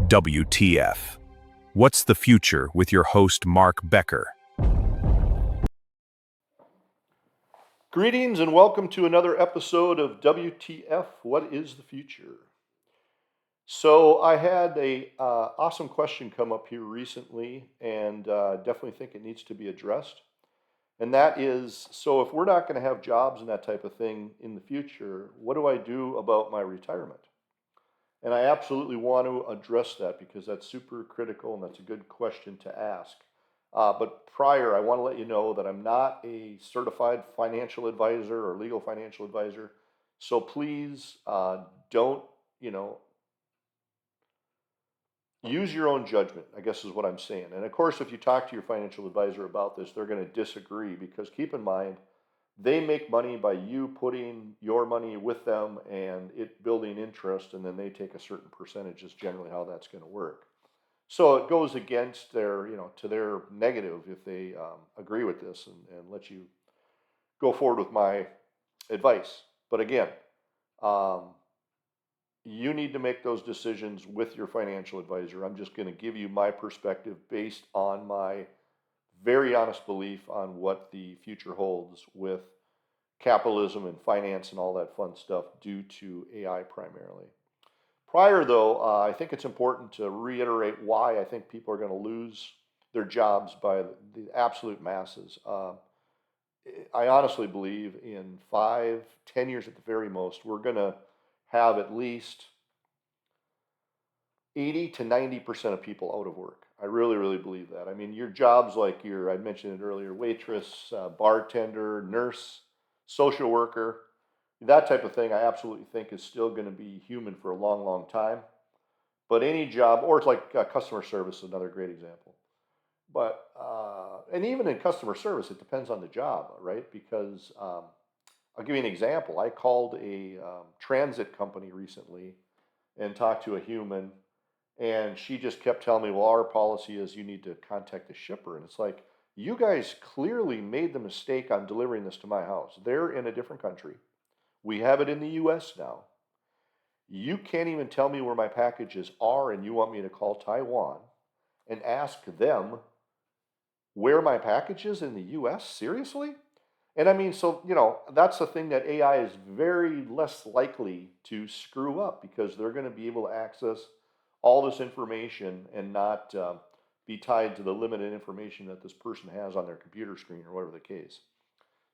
WTF? What's the future with your host Mark Becker? Greetings and welcome to another episode of WTF, What is the Future? So I had a awesome question come up here recently and definitely think it needs to be addressed. And that is, so if we're not going to have jobs and that type of thing in the future, what do I do about my retirement? And I absolutely want to address that because that's super critical and that's a good question to ask. But prior, I want to let you know that I'm not a certified financial advisor or legal financial advisor. So please don't, you know, use your own judgment, I guess is what I'm saying. And of course, if you talk to your financial advisor about this, they're going to disagree because keep in mind, they make money by you putting your money with them and it building interest, and then they take a certain percentage is generally how that's going to work. So it goes against their, to their negative if they agree with this and let you go forward with my advice. But again, um, you need to make those decisions with your financial advisor. I'm just going to give you my perspective based on my very honest belief on what the future holds with capitalism and finance and all that fun stuff due to AI primarily. Prior, though, I think it's important to reiterate why I think people are going to lose their jobs by the absolute masses. I honestly believe in 5, 10 years at the very most, we're going to have at least 80 to 90% of people out of work. I really, really believe that. I mean, your jobs like I mentioned it earlier, waitress, bartender, nurse, social worker, that type of thing, I absolutely think is still going to be human for a long, long time. But any job, or it's like customer service, is another great example. But, and even in customer service, it depends on the job, right? Because I'll give you an example. I called a transit company recently and talked to a human, and she just kept telling me, well, our policy is you need to contact the shipper. And it's like, you guys clearly made the mistake on delivering this to my house. They're in a different country. We have it in the US now. You can't even tell me where my packages are, and you want me to call Taiwan and ask them where my package is in the US? Seriously? And I mean, so, that's the thing that AI is very less likely to screw up because they're going to be able to access all this information and not be tied to the limited information that this person has on their computer screen or whatever the case.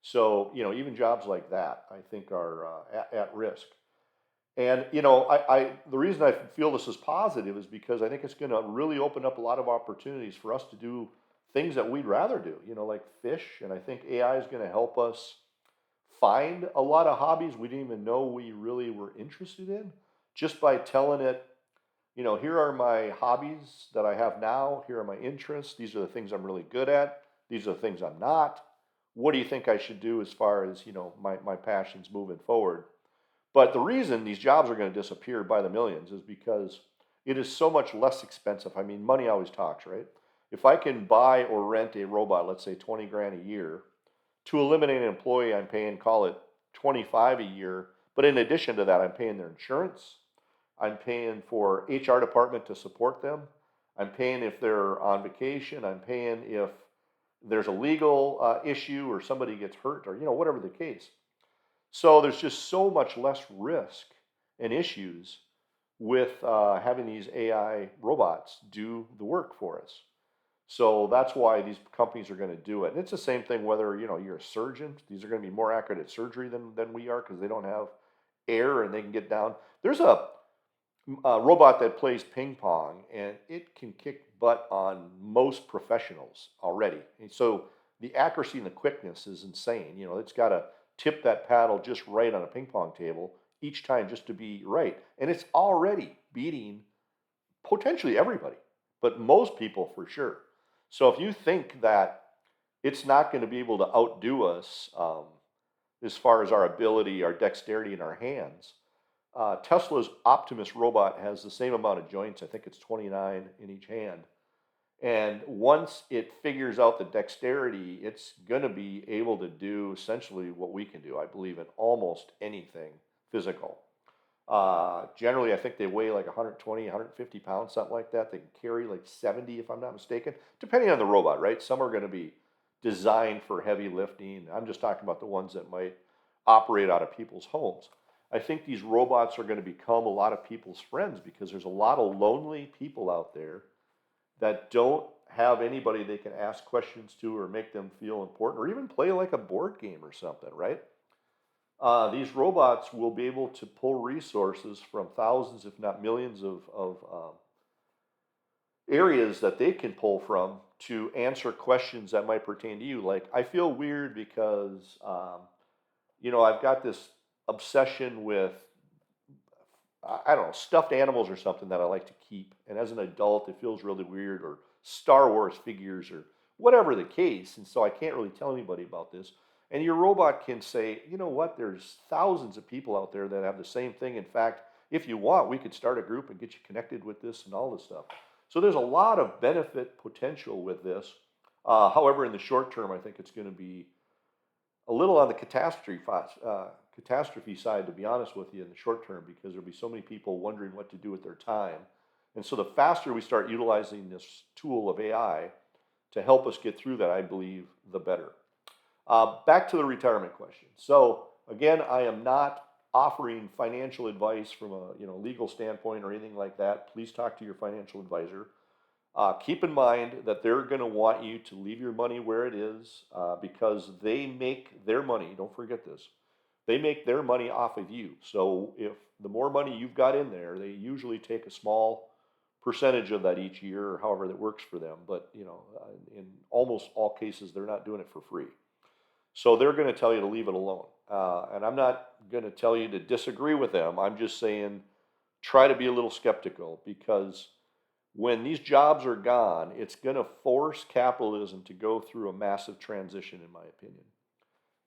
So, even jobs like that, I think, are at risk. And, the reason I feel this is positive is because I think it's going to really open up a lot of opportunities for us to do things that we'd rather do, like fish. And I think AI is going to help us find a lot of hobbies we didn't even know we really were interested in just by telling it, here are my hobbies that I have now. Here are my interests. These are the things I'm really good at. These are the things I'm not. What do you think I should do as far as, my passions moving forward? But the reason these jobs are going to disappear by the millions is because it is so much less expensive. I mean, money always talks, right? If I can buy or rent a robot, let's say 20 grand a year, to eliminate an employee, I'm paying, call it 25 a year. But in addition to that, I'm paying their insurance. I'm paying for HR department to support them. I'm paying if they're on vacation. I'm paying if there's a legal issue or somebody gets hurt or, whatever the case. So there's just so much less risk and issues with having these AI robots do the work for us. So that's why these companies are going to do it. And it's the same thing whether you're a surgeon. These are going to be more accurate at surgery than we are because they don't have air and they can get down. There's a robot that plays ping pong and it can kick butt on most professionals already. And so the accuracy and the quickness is insane. It's got to tip that paddle just right on a ping pong table each time just to be right. And it's already beating potentially everybody, but most people for sure. So if you think that it's not going to be able to outdo us as far as our ability, our dexterity in our hands, Tesla's Optimus robot has the same amount of joints. I think it's 29 in each hand. And once it figures out the dexterity, it's going to be able to do essentially what we can do, I believe, in almost anything physical. Generally, I think they weigh like 120, 150 pounds, something like that. They can carry like 70, if I'm not mistaken, depending on the robot, right? Some are going to be designed for heavy lifting. I'm just talking about the ones that might operate out of people's homes. I think these robots are going to become a lot of people's friends because there's a lot of lonely people out there that don't have anybody they can ask questions to or make them feel important or even play like a board game or something, right? These robots will be able to pull resources from thousands, if not millions, of areas that they can pull from to answer questions that might pertain to you. Like, I feel weird because, I've got this obsession with, I don't know, stuffed animals or something that I like to keep. And as an adult, it feels really weird, or Star Wars figures, or whatever the case. And so I can't really tell anybody about this. And your robot can say, you know what, there's thousands of people out there that have the same thing. In fact, if you want, we could start a group and get you connected with this and all this stuff. So there's a lot of benefit potential with this. However, in the short term, I think it's going to be a little on the catastrophe side, to be honest with you, in the short term, because there'll be so many people wondering what to do with their time. And so the faster we start utilizing this tool of AI to help us get through that, I believe, the better. Back to the retirement question. So again, I am not offering financial advice from a legal standpoint or anything like that. Please talk to your financial advisor. Keep in mind that they're going to want you to leave your money where it is because they make their money. Don't forget this. They make their money off of you. So if the more money you've got in there, they usually take a small percentage of that each year, or however that works for them. But in almost all cases, they're not doing it for free. So they're going to tell you to leave it alone. And I'm not going to tell you to disagree with them. I'm just saying try to be a little skeptical, because when these jobs are gone, it's going to force capitalism to go through a massive transition, in my opinion.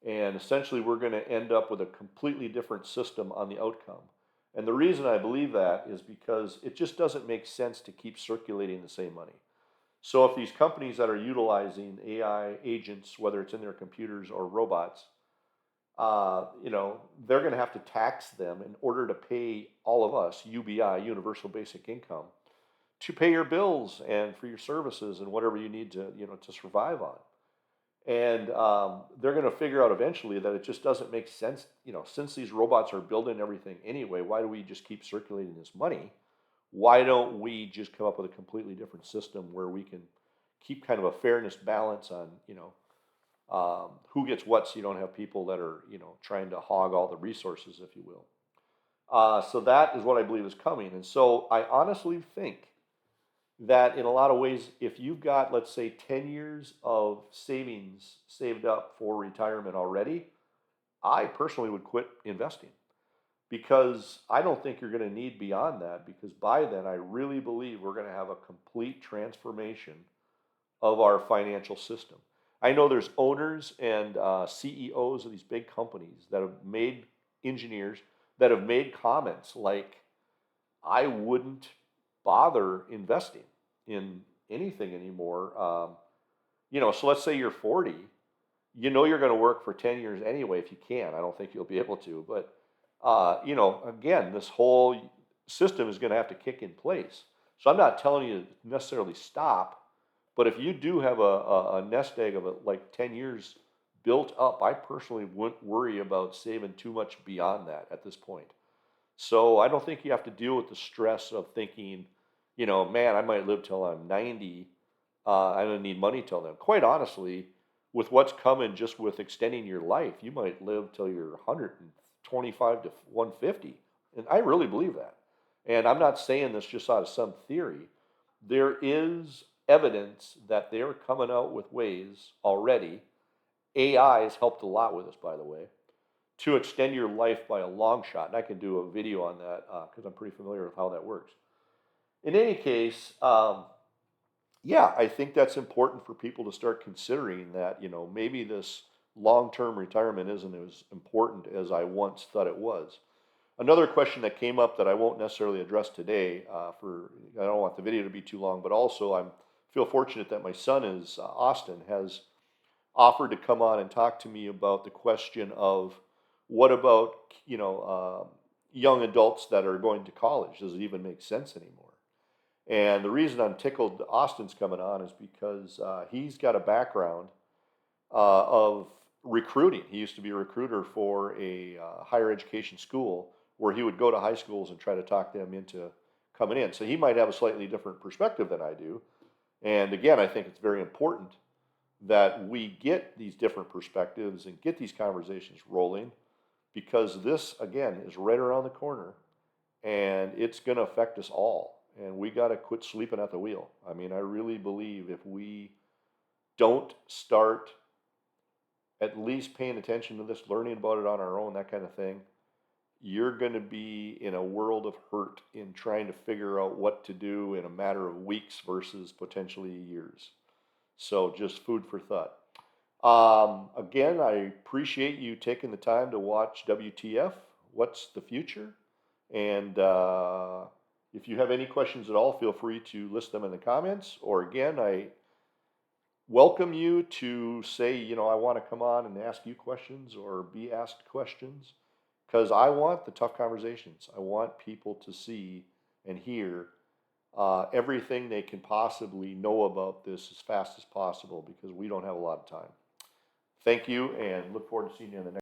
And essentially, we're going to end up with a completely different system on the outcome. And the reason I believe that is because it just doesn't make sense to keep circulating the same money. So if these companies that are utilizing AI agents, whether it's in their computers or robots, they're going to have to tax them in order to pay all of us, UBI, Universal Basic Income, to pay your bills and for your services and whatever you need to survive on. And they're going to figure out eventually that it just doesn't make sense. Since these robots are building everything anyway, why do we just keep circulating this money? Why don't we just come up with a completely different system where we can keep kind of a fairness balance on, who gets what, so you don't have people that are, trying to hog all the resources, if you will. So that is what I believe is coming. And so I honestly think that in a lot of ways, if you've got, let's say, 10 years of savings saved up for retirement already, I personally would quit investing, because I don't think you're going to need beyond that, because by then I really believe we're going to have a complete transformation of our financial system. I know there's owners and CEOs of these big companies that have made engineers that have made comments like, I wouldn't bother investing in anything anymore. So let's say you're 40, you're going to work for 10 years anyway if you can. I don't think you'll be able to, but again, this whole system is going to have to kick in place. So I'm not telling you to necessarily stop, but if you do have a nest egg of like 10 years built up, I personally wouldn't worry about saving too much beyond that at this point. So I don't think you have to deal with the stress of thinking, man, I might live till I'm 90. I don't need money till then. Quite honestly, with what's coming, just with extending your life, you might live till you're 125 to 150. And I really believe that. And I'm not saying this just out of some theory. There is evidence that they're coming out with ways already. AI has helped a lot with this, by the way, to extend your life by a long shot. And I can do a video on that because I'm pretty familiar with how that works. In any case, I think that's important for people to start considering that, maybe this long-term retirement isn't as important as I once thought it was. Another question that came up that I won't necessarily address today, I don't want the video to be too long, but also I feel fortunate that my son Austin, has offered to come on and talk to me about the question of what about, young adults that are going to college. Does it even make sense anymore? And the reason I'm tickled Austin's coming on is because he's got a background of recruiting. He used to be a recruiter for a higher education school where he would go to high schools and try to talk them into coming in. So he might have a slightly different perspective than I do. And again, I think it's very important that we get these different perspectives and get these conversations rolling because this, again, is right around the corner and it's going to affect us all. And we got to quit sleeping at the wheel. I mean, I really believe if we don't start at least paying attention to this, learning about it on our own, that kind of thing, you're going to be in a world of hurt in trying to figure out what to do in a matter of weeks versus potentially years. So just food for thought. Again, I appreciate you taking the time to watch WTF, What's the Future? And if you have any questions at all, feel free to list them in the comments. Or again, I welcome you to say, I want to come on and ask you questions or be asked questions because I want the tough conversations. I want people to see and hear everything they can possibly know about this as fast as possible because we don't have a lot of time. Thank you and look forward to seeing you in the next.